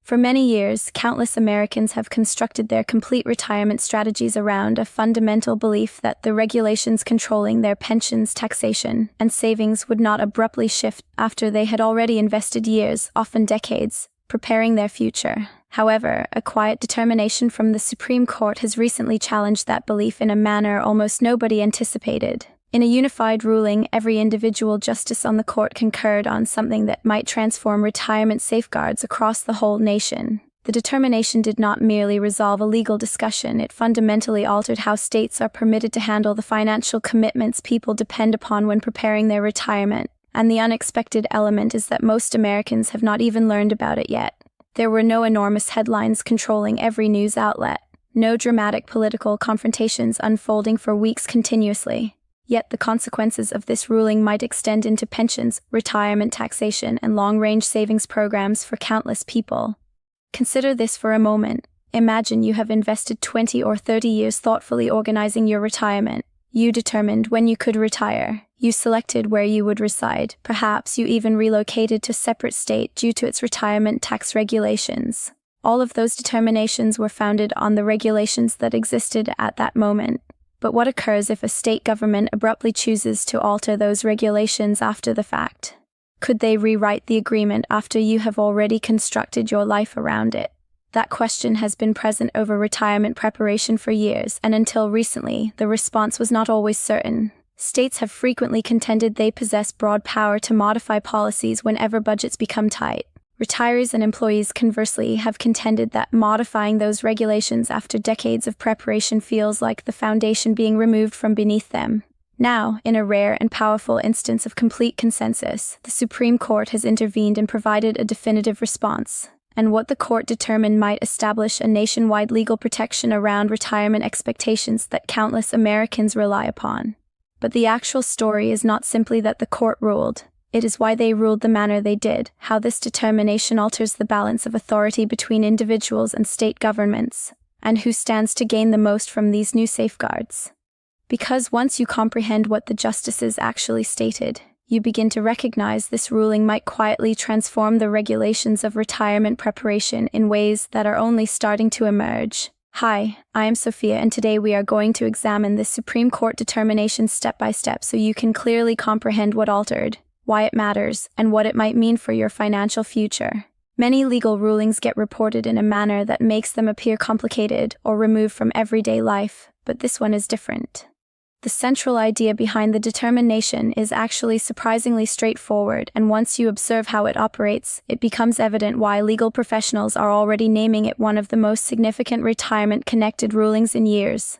For many years, countless Americans have constructed their complete retirement strategies around a fundamental belief that the regulations controlling their pensions, taxation, and savings would not abruptly shift after they had already invested years, often decades, preparing their future. However, a quiet determination from the Supreme Court has recently challenged that belief in a manner almost nobody anticipated. In a unified ruling, every individual justice on the court concurred on something that might transform retirement safeguards across the whole nation. The determination did not merely resolve a legal discussion, it fundamentally altered how states are permitted to handle the financial commitments people depend upon when preparing their retirement. And the unexpected element is that most Americans have not even learned about it yet. There were no enormous headlines controlling every news outlet, no dramatic political confrontations unfolding for weeks continuously. Yet the consequences of this ruling might extend into pensions, retirement taxation, and long-range savings programs for countless people. Consider this for a moment. Imagine you have invested 20 or 30 years thoughtfully organizing your retirement. You determined when you could retire. You selected where you would reside. Perhaps you even relocated to a separate state due to its retirement tax regulations. All of those determinations were founded on the regulations that existed at that moment. But what occurs if a state government abruptly chooses to alter those regulations after the fact? Could they rewrite the agreement after you have already constructed your life around it? That question has been present over retirement preparation for years, and until recently, the response was not always certain. States have frequently contended they possess broad power to modify policies whenever budgets become tight. Retirees and employees, conversely, have contended that modifying those regulations after decades of preparation feels like the foundation being removed from beneath them. Now, in a rare and powerful instance of complete consensus, the Supreme Court has intervened and provided a definitive response. And what the court determined might establish a nationwide legal protection around retirement expectations that countless Americans rely upon. But the actual story is not simply that the court ruled. It is why they ruled the manner they did, how this determination alters the balance of authority between individuals and state governments, and who stands to gain the most from these new safeguards. Because once you comprehend what the justices actually stated, you begin to recognize this ruling might quietly transform the regulations of retirement preparation in ways that are only starting to emerge. Hi, I am Sofia, and today we are going to examine this Supreme Court determination step by step so you can clearly comprehend what altered, why it matters, and what it might mean for your financial future. Many legal rulings get reported in a manner that makes them appear complicated or removed from everyday life, but this one is different. The central idea behind the determination is actually surprisingly straightforward, and once you observe how it operates, it becomes evident why legal professionals are already naming it one of the most significant retirement-connected rulings in years.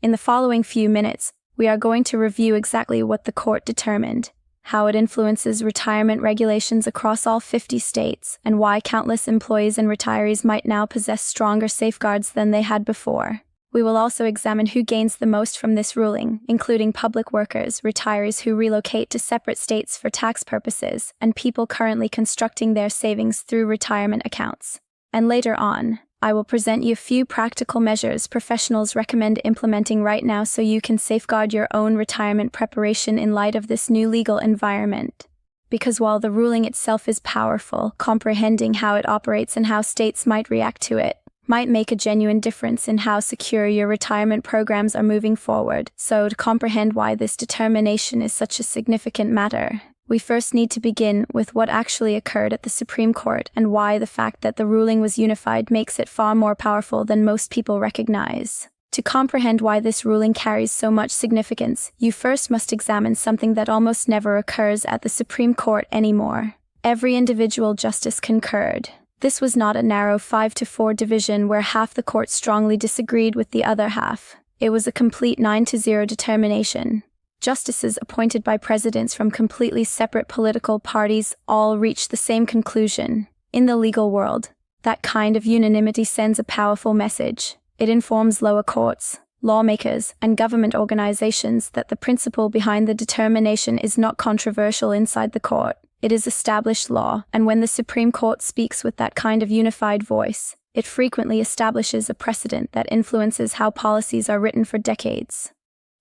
In the following few minutes, we are going to review exactly what the court determined, how it influences retirement regulations across all 50 states, and why countless employees and retirees might now possess stronger safeguards than they had before. We will also examine who gains the most from this ruling, including public workers, retirees who relocate to separate states for tax purposes, and people currently constructing their savings through retirement accounts. And later on, I will present you a few practical measures professionals recommend implementing right now so you can safeguard your own retirement preparation in light of this new legal environment. Because while the ruling itself is powerful, comprehending how it operates and how states might react to it might make a genuine difference in how secure your retirement programs are moving forward. So, to comprehend why this determination is such a significant matter, we first need to begin with what actually occurred at the Supreme Court and why the fact that the ruling was unified makes it far more powerful than most people recognize. To comprehend why this ruling carries so much significance, you first must examine something that almost never occurs at the Supreme Court anymore. Every individual justice concurred. This was not a narrow 5-4 division where half the court strongly disagreed with the other half. It was a complete 9-0 determination. Justices appointed by presidents from completely separate political parties all reached the same conclusion. In the legal world, that kind of unanimity sends a powerful message. It informs lower courts, lawmakers, and government organizations that the principle behind the determination is not controversial inside the court. It is established law, and when the Supreme Court speaks with that kind of unified voice, it frequently establishes a precedent that influences how policies are written for decades.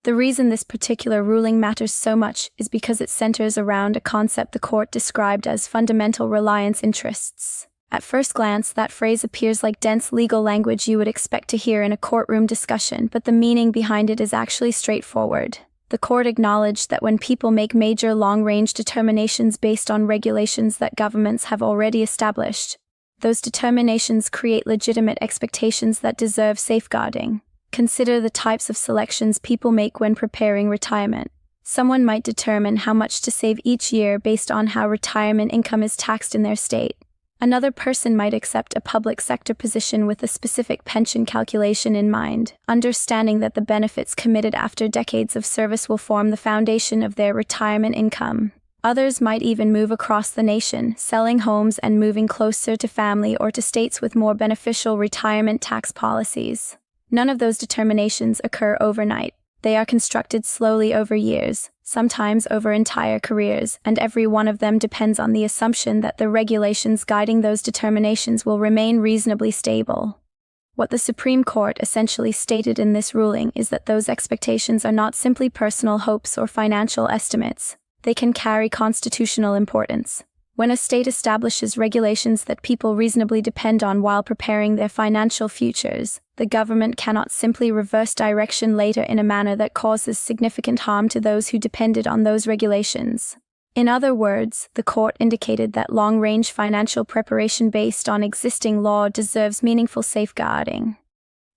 The reason this particular ruling matters so much is because it centers around a concept the court described as fundamental reliance interests. At first glance, that phrase appears like dense legal language you would expect to hear in a courtroom discussion, but the meaning behind it is actually straightforward. The court acknowledged that when people make major long-range determinations based on regulations that governments have already established, those determinations create legitimate expectations that deserve safeguarding. Consider the types of selections people make when preparing retirement. Someone might determine how much to save each year based on how retirement income is taxed in their state. Another person might accept a public sector position with a specific pension calculation in mind, understanding that the benefits committed after decades of service will form the foundation of their retirement income. Others might even move across the nation, selling homes and moving closer to family or to states with more beneficial retirement tax policies. None of those determinations occur overnight. They are constructed slowly over years, sometimes over entire careers, and every one of them depends on the assumption that the regulations guiding those determinations will remain reasonably stable. What the Supreme Court essentially stated in this ruling is that those expectations are not simply personal hopes or financial estimates. They can carry constitutional importance. When a state establishes regulations that people reasonably depend on while preparing their financial futures, the government cannot simply reverse direction later in a manner that causes significant harm to those who depended on those regulations. In other words, the court indicated that long-range financial preparation based on existing law deserves meaningful safeguarding.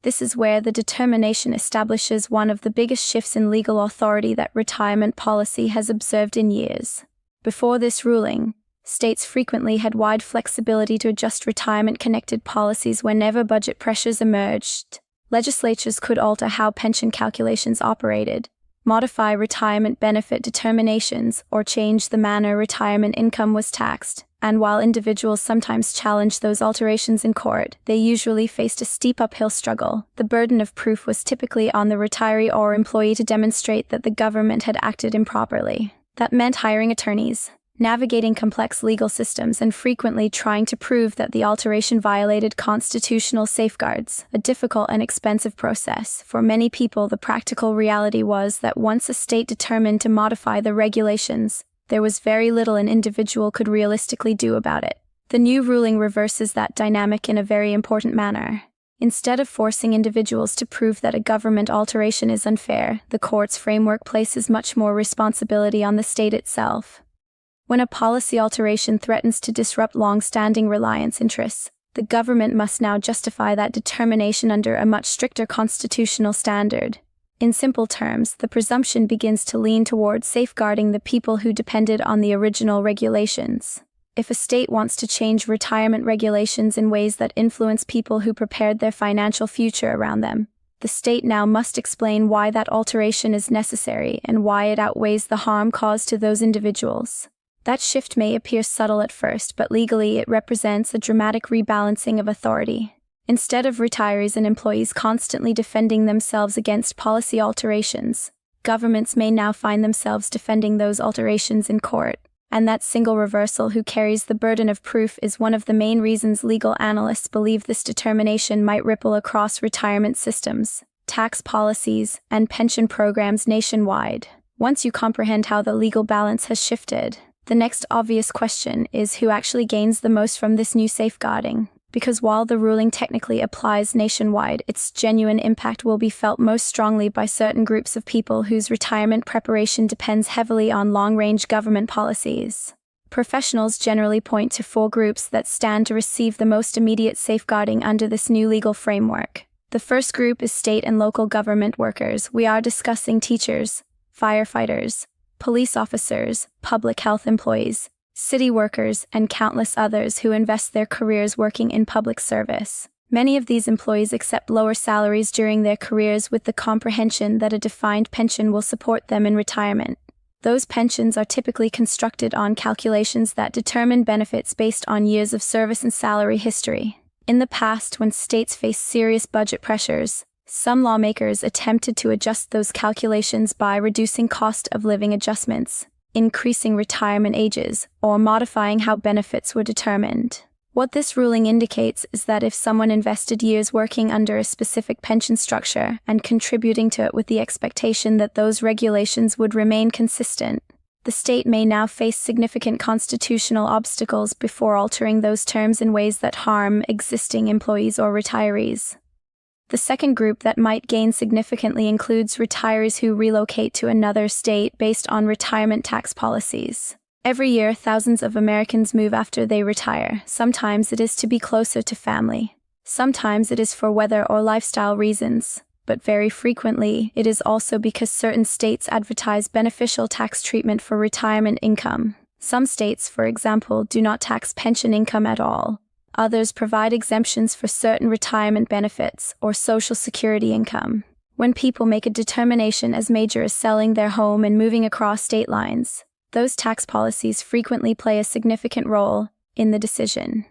This is where the determination establishes one of the biggest shifts in legal authority that retirement policy has observed in years. Before this ruling, states frequently had wide flexibility to adjust retirement-connected policies whenever budget pressures emerged. Legislatures could alter how pension calculations operated, modify retirement benefit determinations, or change the manner retirement income was taxed, and while individuals sometimes challenged those alterations in court, they usually faced a steep uphill struggle. The burden of proof was typically on the retiree or employee to demonstrate that the government had acted improperly. That meant hiring attorneys, navigating complex legal systems, and frequently trying to prove that the alteration violated constitutional safeguards, a difficult and expensive process. For many people, the practical reality was that once a state determined to modify the regulations, there was very little an individual could realistically do about it. The new ruling reverses that dynamic in a very important manner. Instead of forcing individuals to prove that a government alteration is unfair, the court's framework places much more responsibility on the state itself. When a policy alteration threatens to disrupt long-standing reliance interests, the government must now justify that determination under a much stricter constitutional standard. In simple terms, the presumption begins to lean towards safeguarding the people who depended on the original regulations. If a state wants to change retirement regulations in ways that influence people who prepared their financial future around them, the state now must explain why that alteration is necessary and why it outweighs the harm caused to those individuals. That shift may appear subtle at first, but legally it represents a dramatic rebalancing of authority. Instead of retirees and employees constantly defending themselves against policy alterations, governments may now find themselves defending those alterations in court. And that single reversal who carries the burden of proof is one of the main reasons legal analysts believe this determination might ripple across retirement systems, tax policies, and pension programs nationwide. Once you comprehend how the legal balance has shifted, the next obvious question is who actually gains the most from this new safeguarding. Because while the ruling technically applies nationwide, its genuine impact will be felt most strongly by certain groups of people whose retirement preparation depends heavily on long-range government policies. Professionals generally point to 4 groups that stand to receive the most immediate safeguarding under this new legal framework. The first group is state and local government workers. We are discussing teachers, firefighters, police officers, public health employees, city workers, and countless others who invest their careers working in public service. Many of these employees accept lower salaries during their careers with the comprehension that a defined pension will support them in retirement. Those pensions are typically constructed on calculations that determine benefits based on years of service and salary history. In the past, when states faced serious budget pressures, some lawmakers attempted to adjust those calculations by reducing cost of living adjustments, increasing retirement ages, or modifying how benefits were determined. What this ruling indicates is that if someone invested years working under a specific pension structure and contributing to it with the expectation that those regulations would remain consistent, The state may now face significant constitutional obstacles before altering those terms in ways that harm existing employees or retirees. The second group that might gain significantly includes retirees who relocate to another state based on retirement tax policies. Every year, thousands of Americans move after they retire. Sometimes it is to be closer to family. Sometimes it is for weather or lifestyle reasons. But very frequently, it is also because certain states advertise beneficial tax treatment for retirement income. Some states, for example, do not tax pension income at all. Others provide exemptions for certain retirement benefits or Social Security income. When people make a determination as major as selling their home and moving across state lines, those tax policies frequently play a significant role in the decision.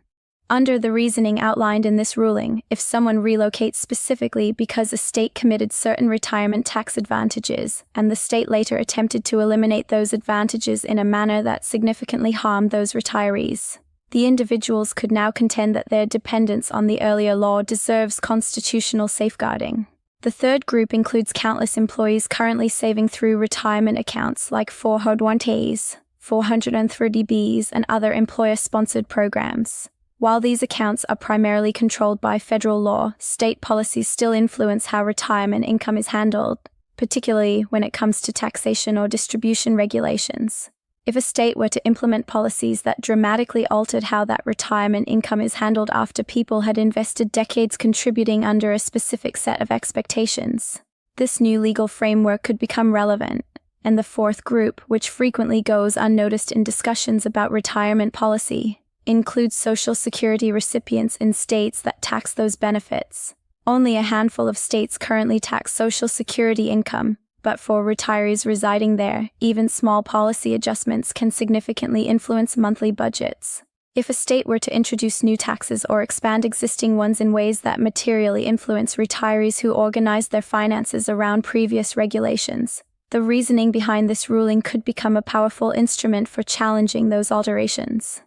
Under the reasoning outlined in this ruling, if someone relocates specifically because a state committed certain retirement tax advantages, and the state later attempted to eliminate those advantages in a manner that significantly harmed those retirees, the individuals could now contend that their dependence on the earlier law deserves constitutional safeguarding. The third group includes countless employees currently saving through retirement accounts like 401ks, 430Bs, and other employer-sponsored programs. While these accounts are primarily controlled by federal law, state policies still influence how retirement income is handled, particularly when it comes to taxation or distribution regulations. If a state were to implement policies that dramatically altered how that retirement income is handled after people had invested decades contributing under a specific set of expectations, this new legal framework could become relevant. And the fourth group, which frequently goes unnoticed in discussions about retirement policy, includes Social Security recipients in states that tax those benefits. Only a handful of states currently tax Social Security income, but for retirees residing there, even small policy adjustments can significantly influence monthly budgets. If a state were to introduce new taxes or expand existing ones in ways that materially influence retirees who organize their finances around previous regulations, the reasoning behind this ruling could become a powerful instrument for challenging those alterations.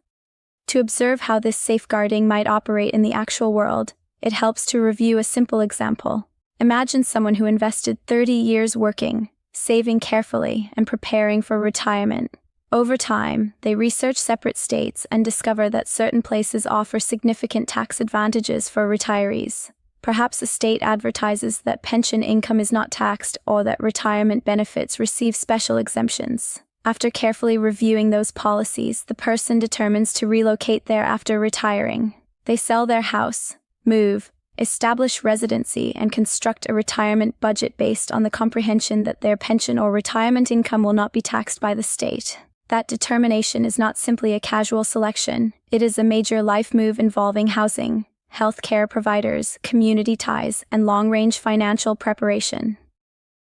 To observe how this safeguarding might operate in the actual world, it helps to review a simple example. Imagine someone who invested 30 years working, saving carefully, and preparing for retirement. Over time, they research separate states and discover that certain places offer significant tax advantages for retirees. Perhaps a state advertises that pension income is not taxed or that retirement benefits receive special exemptions. After carefully reviewing those policies, the person determines to relocate there after retiring. They sell their house, move, establish residency, and construct a retirement budget based on the comprehension that their pension or retirement income will not be taxed by the state. That determination is not simply a casual selection, it is a major life move involving housing, health care providers, community ties, and long-range financial preparation.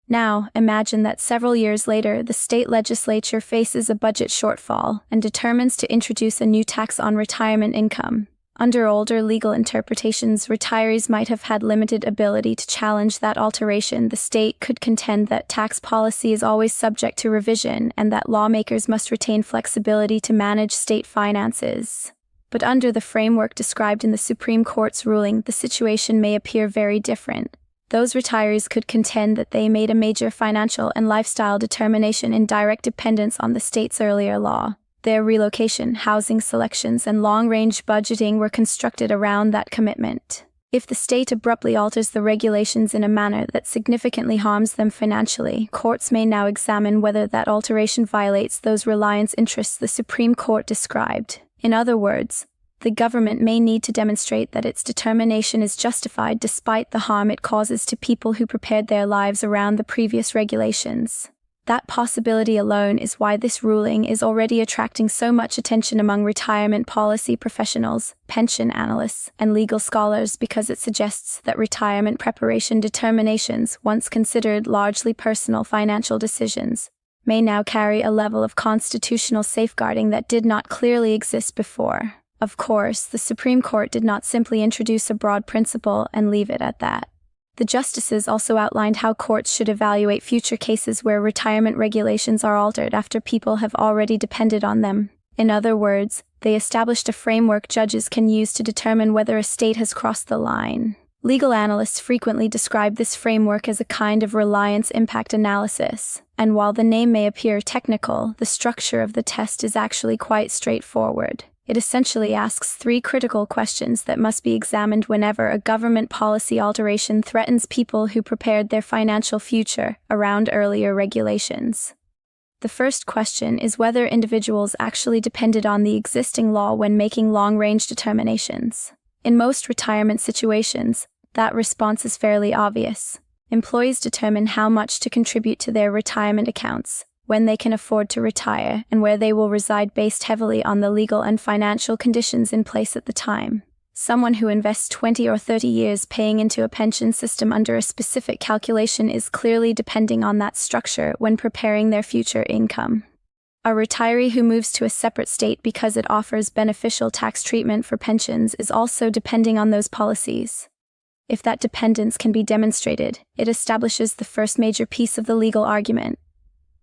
Now, imagine that several years later, the state legislature faces a budget shortfall and determines to introduce a new tax on retirement income. Under older legal interpretations, retirees might have had limited ability to challenge that alteration. The state could contend that tax policy is always subject to revision and that lawmakers must retain flexibility to manage state finances. But under the framework described in the Supreme Court's ruling, the situation may appear very different. Those retirees could contend that they made a major financial and lifestyle determination in direct dependence on the state's earlier law. Their relocation, housing selections, and long-range budgeting were constructed around that commitment. If the state abruptly alters the regulations in a manner that significantly harms them financially, courts may now examine whether that alteration violates those reliance interests the Supreme Court described. In other words, the government may need to demonstrate that its determination is justified despite the harm it causes to people who prepared their lives around the previous regulations. That possibility alone is why this ruling is already attracting so much attention among retirement policy professionals, pension analysts, and legal scholars, because it suggests that retirement preparation determinations, once considered largely personal financial decisions, may now carry a level of constitutional safeguarding that did not clearly exist before. Of course, the Supreme Court did not simply introduce a broad principle and leave it at that. The justices also outlined how courts should evaluate future cases where retirement regulations are altered after people have already depended on them. In other words, they established a framework judges can use to determine whether a state has crossed the line. Legal analysts frequently describe this framework as a kind of reliance impact analysis. And while the name may appear technical, the structure of the test is actually quite straightforward. It essentially asks 3 critical questions that must be examined whenever a government policy alteration threatens people who prepared their financial future around earlier regulations. The first question is whether individuals actually depended on the existing law when making long-range determinations. In most retirement situations, that response is fairly obvious. Employees determine how much to contribute to their retirement accounts, when they can afford to retire, and where they will reside based heavily on the legal and financial conditions in place at the time. Someone who invests 20 or 30 years paying into a pension system under a specific calculation is clearly depending on that structure when preparing their future income. A retiree who moves to a separate state because it offers beneficial tax treatment for pensions is also depending on those policies. If that dependence can be demonstrated, it establishes the first major piece of the legal argument.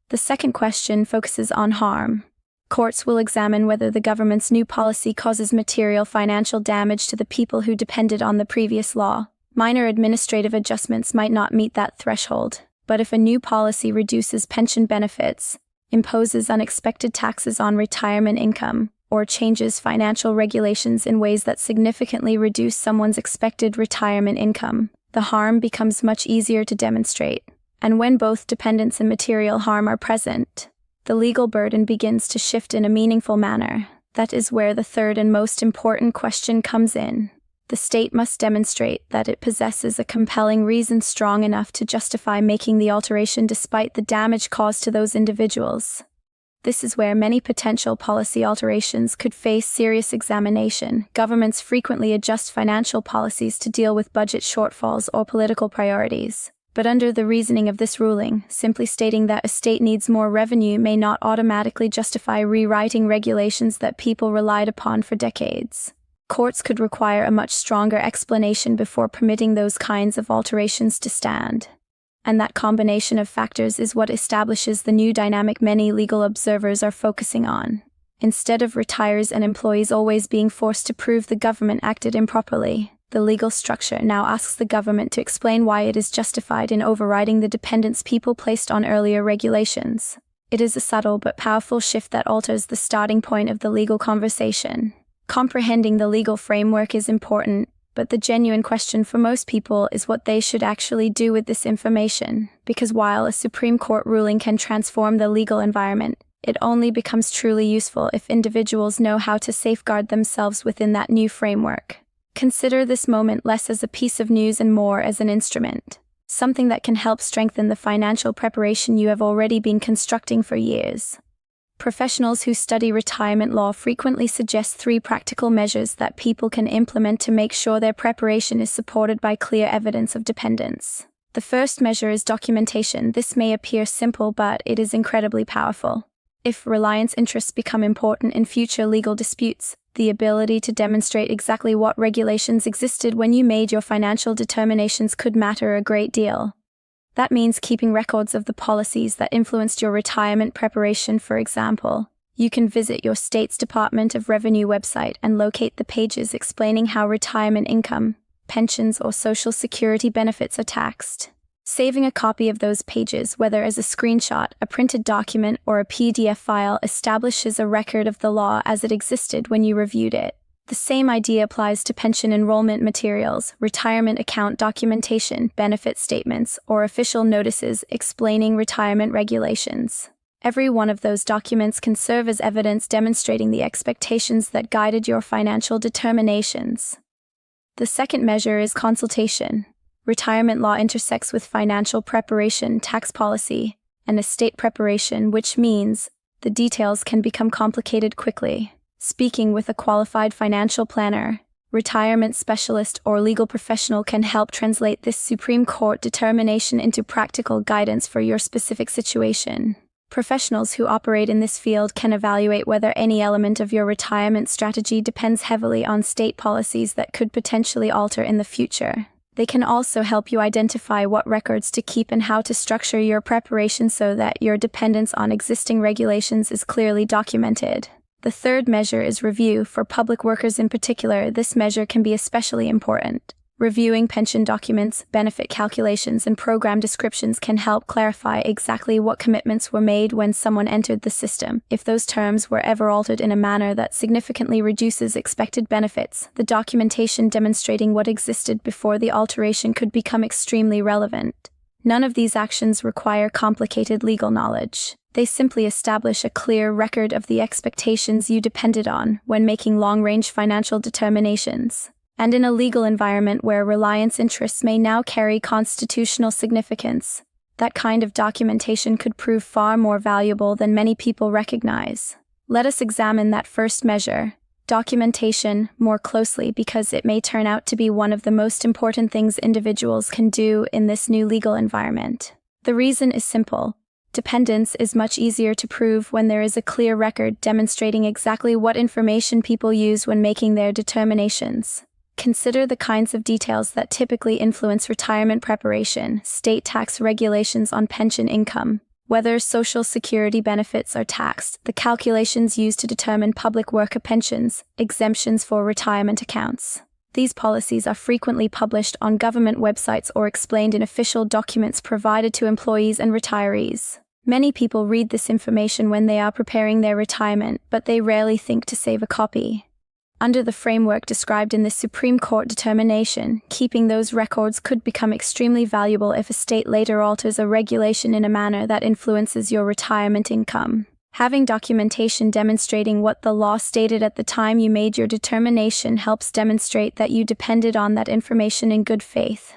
The second question focuses on harm. Courts will examine whether the government's new policy causes material financial damage to the people who depended on the previous law. Minor administrative adjustments might not meet that threshold, but if a new policy reduces pension benefits, imposes unexpected taxes on retirement income, or changes financial regulations in ways that significantly reduce someone's expected retirement income, the harm becomes much easier to demonstrate. And when both dependence and material harm are present, the legal burden begins to shift in a meaningful manner. That is where the third and most important question comes in. The state must demonstrate that it possesses a compelling reason strong enough to justify making the alteration despite the damage caused to those individuals. This is where many potential policy alterations could face serious examination. Governments frequently adjust financial policies to deal with budget shortfalls or political priorities. But under the reasoning of this ruling, simply stating that a state needs more revenue may not automatically justify rewriting regulations that people relied upon for decades. Courts could require a much stronger explanation before permitting those kinds of alterations to stand. And that combination of factors is what establishes the new dynamic many legal observers are focusing on. Instead of retirees and employees always being forced to prove the government acted improperly, the legal structure now asks the government to explain why it is justified in overriding the dependence people placed on earlier regulations. It is a subtle but powerful shift that alters the starting point of the legal conversation. Comprehending the legal framework is important, but the genuine question for most people is what they should actually do with this information, because while a Supreme Court ruling can transform the legal environment, it only becomes truly useful if individuals know how to safeguard themselves within that new framework. Consider this moment less as a piece of news and more as an instrument, something that can help strengthen the financial preparation you have already been constructing for years. Professionals who study retirement law frequently suggest 3 practical measures that people can implement to make sure their preparation is supported by clear evidence of dependence. The first measure is documentation. This may appear simple, but it is incredibly powerful. If reliance interests become important in future legal disputes, the ability to demonstrate exactly what regulations existed when you made your financial determinations could matter a great deal. That means keeping records of the policies that influenced your retirement preparation. For example, you can visit your state's Department of Revenue website and locate the pages explaining how retirement income, pensions, or Social Security benefits are taxed. Saving a copy of those pages, whether as a screenshot, a printed document, or a PDF file, establishes a record of the law as it existed when you reviewed it. The same idea applies to pension enrollment materials, retirement account documentation, benefit statements, or official notices explaining retirement regulations. Every one of those documents can serve as evidence demonstrating the expectations that guided your financial determinations. The second measure is consultation. Retirement law intersects with financial preparation, tax policy, and estate preparation, which means the details can become complicated quickly. Speaking with a qualified financial planner, retirement specialist, or legal professional can help translate this Supreme Court determination into practical guidance for your specific situation. Professionals who operate in this field can evaluate whether any element of your retirement strategy depends heavily on state policies that could potentially alter in the future. They can also help you identify what records to keep and how to structure your preparation so that your dependence on existing regulations is clearly documented. The third measure is review. For public workers in particular, this measure can be especially important. Reviewing pension documents, benefit calculations, and program descriptions can help clarify exactly what commitments were made when someone entered the system. If those terms were ever altered in a manner that significantly reduces expected benefits, the documentation demonstrating what existed before the alteration could become extremely relevant. None of these actions require complicated legal knowledge. They simply establish a clear record of the expectations you depended on when making long-range financial determinations. And in a legal environment where reliance interests may now carry constitutional significance, that kind of documentation could prove far more valuable than many people recognize. Let us examine that first measure, documentation, more closely because it may turn out to be one of the most important things individuals can do in this new legal environment. The reason is simple. Dependence is much easier to prove when there is a clear record demonstrating exactly what information people use when making their determinations. Consider the kinds of details that typically influence retirement preparation: state tax regulations on pension income, whether Social Security benefits are taxed, the calculations used to determine public worker pensions, exemptions for retirement accounts. These policies are frequently published on government websites or explained in official documents provided to employees and retirees. Many people read this information when they are preparing their retirement, but they rarely think to save a copy. Under the framework described in the Supreme Court determination, keeping those records could become extremely valuable if a state later alters a regulation in a manner that influences your retirement income. Having documentation demonstrating what the law stated at the time you made your determination helps demonstrate that you depended on that information in good faith.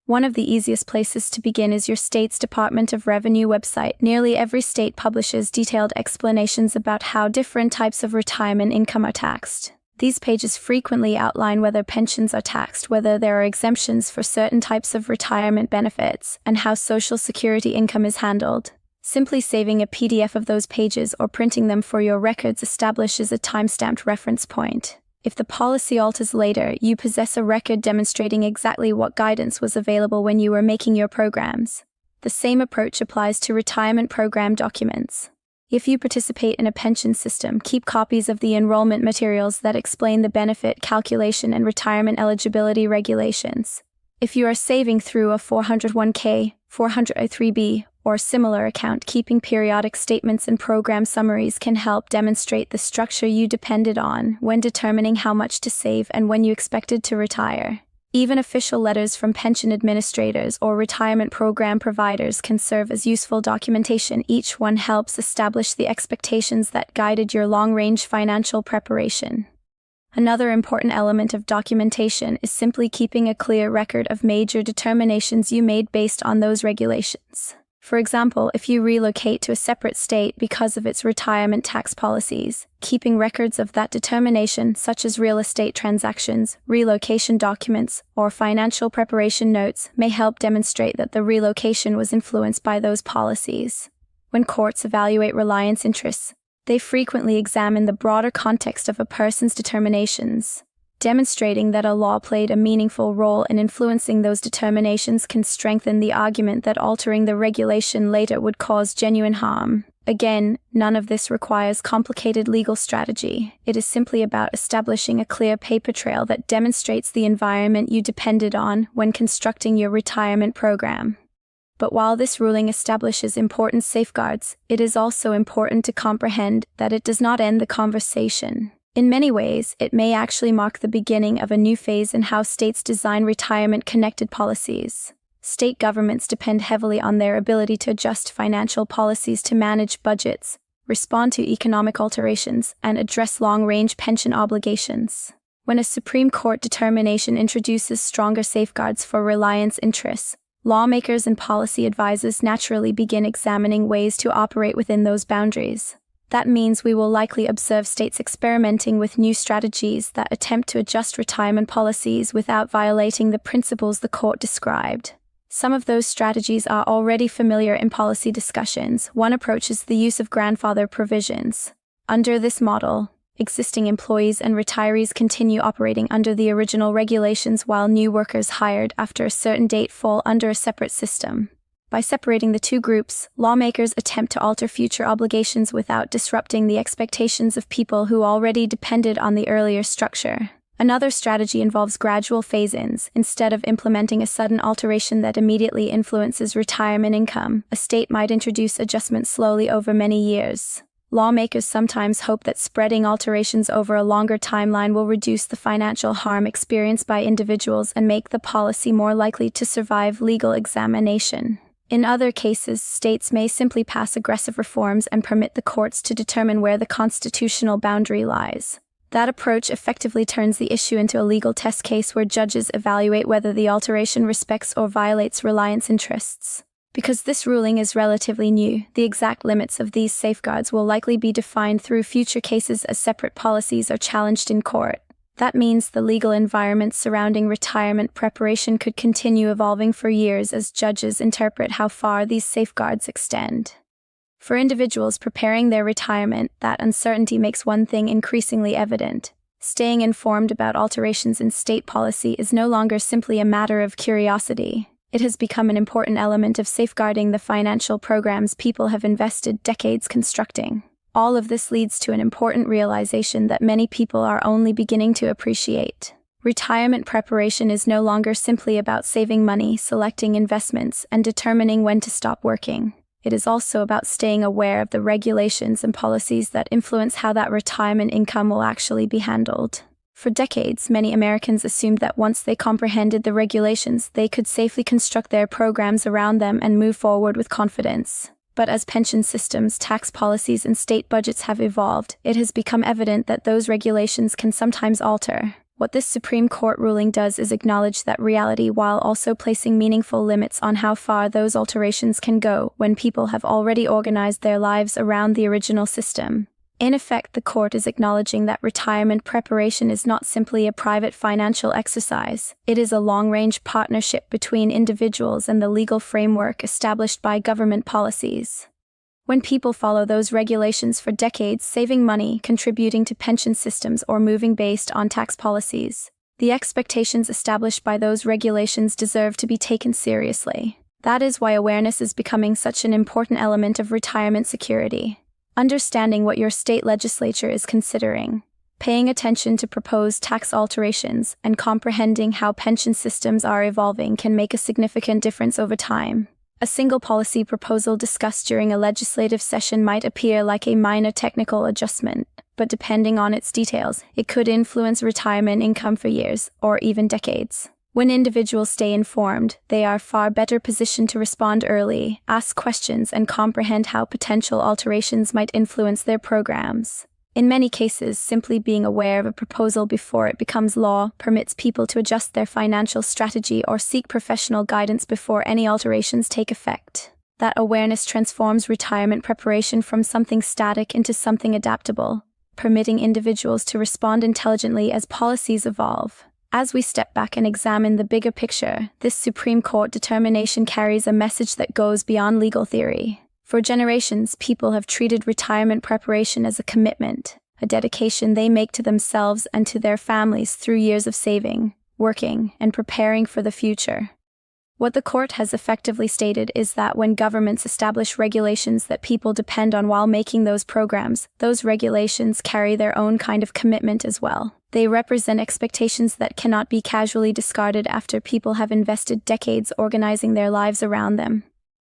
One of the easiest places to begin is your state's Department of Revenue website. Nearly every state publishes detailed explanations about how different types of retirement income are taxed. These pages frequently outline whether pensions are taxed, whether there are exemptions for certain types of retirement benefits, and how Social Security income is handled. Simply saving a PDF of those pages or printing them for your records establishes a time-stamped reference point. If the policy alters later, you possess a record demonstrating exactly what guidance was available when you were making your programs. The same approach applies to retirement program documents. If you participate in a pension system, keep copies of the enrollment materials that explain the benefit calculation and retirement eligibility regulations. If you are saving through a 401k, 403b, or similar account, keeping periodic statements and program summaries can help demonstrate the structure you depended on when determining how much to save and when you expected to retire. Even official letters from pension administrators or retirement program providers can serve as useful documentation. Each one helps establish the expectations that guided your long-range financial preparation. Another important element of documentation is simply keeping a clear record of major determinations you made based on those regulations. For example, if you relocate to a separate state because of its retirement tax policies, keeping records of that determination, such as real estate transactions, relocation documents, or financial preparation notes, may help demonstrate that the relocation was influenced by those policies. When courts evaluate reliance interests, they frequently examine the broader context of a person's determinations. Demonstrating that a law played a meaningful role in influencing those determinations can strengthen the argument that altering the regulation later would cause genuine harm. Again, none of this requires complicated legal strategy. It is simply about establishing a clear paper trail that demonstrates the environment you depended on when constructing your retirement program. But while this ruling establishes important safeguards, it is also important to comprehend that it does not end the conversation. In many ways, it may actually mark the beginning of a new phase in how states design retirement-connected policies. State governments depend heavily on their ability to adjust financial policies to manage budgets, respond to economic alterations, and address long-range pension obligations. When a Supreme Court determination introduces stronger safeguards for reliance interests, lawmakers and policy advisors naturally begin examining ways to operate within those boundaries. That means we will likely observe states experimenting with new strategies that attempt to adjust retirement policies without violating the principles the court described. Some of those strategies are already familiar in policy discussions. One approach is the use of grandfather provisions. Under this model, existing employees and retirees continue operating under the original regulations while new workers hired after a certain date fall under a separate system. By separating the two groups, lawmakers attempt to alter future obligations without disrupting the expectations of people who already depended on the earlier structure. Another strategy involves gradual phase-ins. Instead of implementing a sudden alteration that immediately influences retirement income, a state might introduce adjustments slowly over many years. Lawmakers sometimes hope that spreading alterations over a longer timeline will reduce the financial harm experienced by individuals and make the policy more likely to survive legal examination. In other cases, states may simply pass aggressive reforms and permit the courts to determine where the constitutional boundary lies. That approach effectively turns the issue into a legal test case where judges evaluate whether the alteration respects or violates reliance interests. Because this ruling is relatively new, the exact limits of these safeguards will likely be defined through future cases as separate policies are challenged in court. That means the legal environment surrounding retirement preparation could continue evolving for years as judges interpret how far these safeguards extend. For individuals preparing their retirement, that uncertainty makes one thing increasingly evident. Staying informed about alterations in state policy is no longer simply a matter of curiosity. It has become an important element of safeguarding the financial programs people have invested decades constructing. All of this leads to an important realization that many people are only beginning to appreciate. Retirement preparation is no longer simply about saving money, selecting investments, and determining when to stop working. It is also about staying aware of the regulations and policies that influence how that retirement income will actually be handled. For decades, many Americans assumed that once they comprehended the regulations, they could safely construct their programs around them and move forward with confidence. But as pension systems, tax policies, and state budgets have evolved, it has become evident that those regulations can sometimes alter. What this Supreme Court ruling does is acknowledge that reality while also placing meaningful limits on how far those alterations can go when people have already organized their lives around the original system. In effect, the court is acknowledging that retirement preparation is not simply a private financial exercise. It is a long-range partnership between individuals and the legal framework established by government policies. When people follow those regulations for decades, saving money, contributing to pension systems, or moving based on tax policies, the expectations established by those regulations deserve to be taken seriously. That is why awareness is becoming such an important element of retirement security. Understanding what your state legislature is considering, paying attention to proposed tax alterations, and comprehending how pension systems are evolving can make a significant difference over time. A single policy proposal discussed during a legislative session might appear like a minor technical adjustment, but depending on its details, it could influence retirement income for years, or even decades. When individuals stay informed, they are far better positioned to respond early, ask questions, and comprehend how potential alterations might influence their programs. In many cases, simply being aware of a proposal before it becomes law permits people to adjust their financial strategy or seek professional guidance before any alterations take effect. That awareness transforms retirement preparation from something static into something adaptable, permitting individuals to respond intelligently as policies evolve. As we step back and examine the bigger picture, this Supreme Court determination carries a message that goes beyond legal theory. For generations, people have treated retirement preparation as a commitment, a dedication they make to themselves and to their families through years of saving, working, and preparing for the future. What the court has effectively stated is that when governments establish regulations that people depend on while making those programs, those regulations carry their own kind of commitment as well. They represent expectations that cannot be casually discarded after people have invested decades organizing their lives around them.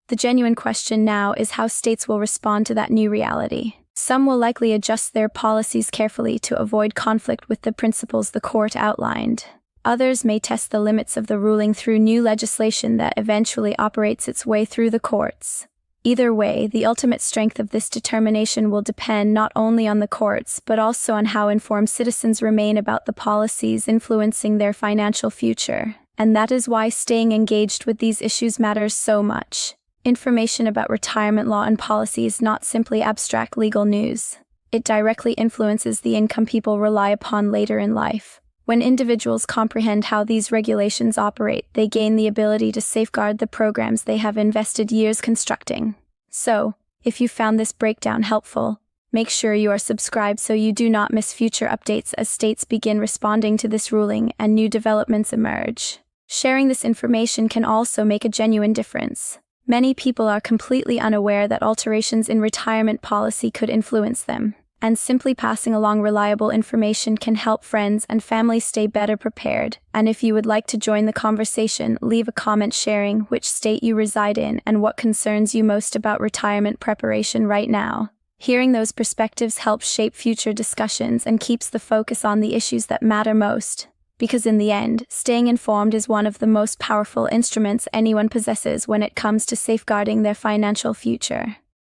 The genuine question now is how states will respond to that new reality. Some will likely adjust their policies carefully to avoid conflict with the principles the court outlined. Others may test the limits of the ruling through new legislation that eventually operates its way through the courts. Either way, the ultimate strength of this determination will depend not only on the courts but also on how informed citizens remain about the policies influencing their financial future. And that is why staying engaged with these issues matters so much. Information about retirement law and policy is not simply abstract legal news. It directly influences the income people rely upon later in life. When individuals comprehend how these regulations operate, they gain the ability to safeguard the programs they have invested years constructing. So, if you found this breakdown helpful, make sure you are subscribed so you do not miss future updates as states begin responding to this ruling and new developments emerge. Sharing this information can also make a genuine difference. Many people are completely unaware that alterations in retirement policy could influence them. And simply passing along reliable information can help friends and family stay better prepared. And if you would like to join the conversation, leave a comment sharing which state you reside in and what concerns you most about retirement preparation right now. Hearing those perspectives helps shape future discussions and keeps the focus on the issues that matter most. Because in the end, staying informed is one of the most powerful instruments anyone possesses when it comes to safeguarding their financial future.